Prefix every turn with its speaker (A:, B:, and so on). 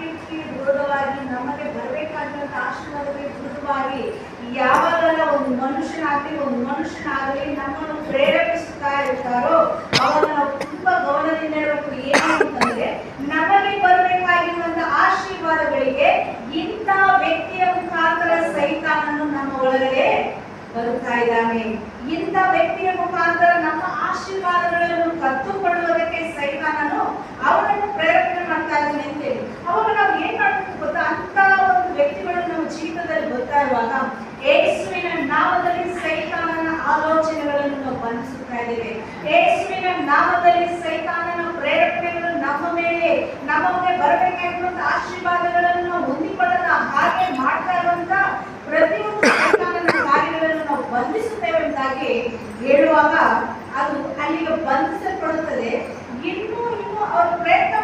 A: ವಾಕ್ಯಕ್ಕೆ ವಿರೋಧವಾಗಿ ನಮಗೆ ಬರಬೇಕಾದಂತ ಆಶೀರ್ವಾದಕ್ಕೆ ವಿರುದ್ಧವಾಗಿ ಯಾವಾಗಲ ಒಂದು ಮನುಷ್ಯನಾಗಲಿ ನಮ್ಮನ್ನು ಪ್ರೇರೇಪಿಸುತ್ತಾ ಇರ್ತಾರೋ ಅವಾಗ ನಾವು ತುಂಬಾ ಗಮನದಿಂದ ಇರಬೇಕು. ಏನು ಅಂತಂದ್ರೆ ನಮಗೆ ಬರಬೇಕಾಗಿರುವಂತ ಆಶೀರ್ವಾದಗಳಿಗೆ ಇಂಥ ವ್ಯಕ್ತಿಯ ಮುಖಾಂತರ ಸೈತಾನನು ನಮ್ಮ ಒಳಗಡೆ ಬರುತ್ತಾ ಇದ್ದಾನೆ. ಇಂಥ ವ್ಯಕ್ತಿಯ ಮುಖಾಂತರ ನಮ್ಮ ಆಶೀರ್ವಾದಗಳನ್ನು ಕತ್ತುಕೊಳ್ಳುವುದಕ್ಕೆ ಸೈತಾನನು ಅವನನ್ನು ಪ್ರೇರೇಪಣೆ ಮಾಡ್ತಾ ಇದ್ದಾನೆ ಅಂತೇಳಿ ಅವಾಗ ನಾವು ಏನ್ ಮಾಡ್ಬೇಕು ಗೊತ್ತಾ, ಅಂತ ಒಂದು ವ್ಯಕ್ತಿಗಳು ನಮ್ಮ ಜೀವಿತದಲ್ಲಿ ಬರ್ತಾ ಇರುವಾಗ ಯೇಸುವಿನ ನಾಮದಲ್ಲಿ ಸೈತಾನನ ಆಲೋಚನೆಗಳನ್ನು ನಾವು ಬಂಧಿಸುತ್ತಾ ಇದ್ದೇವೆ. ಯೇಸುವಿನ ನಾಮದಲ್ಲಿ ಸೈತಾನನ ಪ್ರೇರೇಪಣೆಗಳು ನಮಗೆ ಬರಬೇಕಾಗಿರುವಂತ ಆಶೀರ್ವಾದಗಳನ್ನು ನಾವು ಹೊಂದಿಕೊಳ್ಳದ ಹಾಗೆ ಮಾಡ್ತಾ ಇರುವಂತ ಪ್ರತಿಯೊಂದು ಸೈತಾನನ ಕಾರ್ಯಗಳನ್ನು ನಾವು ಬಂಧಿಸುತ್ತೇವೆ ಎಂದಾಗಿ ಹೇಳುವಾಗ ಅದು ಅಲ್ಲಿಗೆ ಬಂಧಿಸಲ್ಪಡುತ್ತದೆ. ಇನ್ನೂ ಅವರು ಪ್ರಯತ್ನ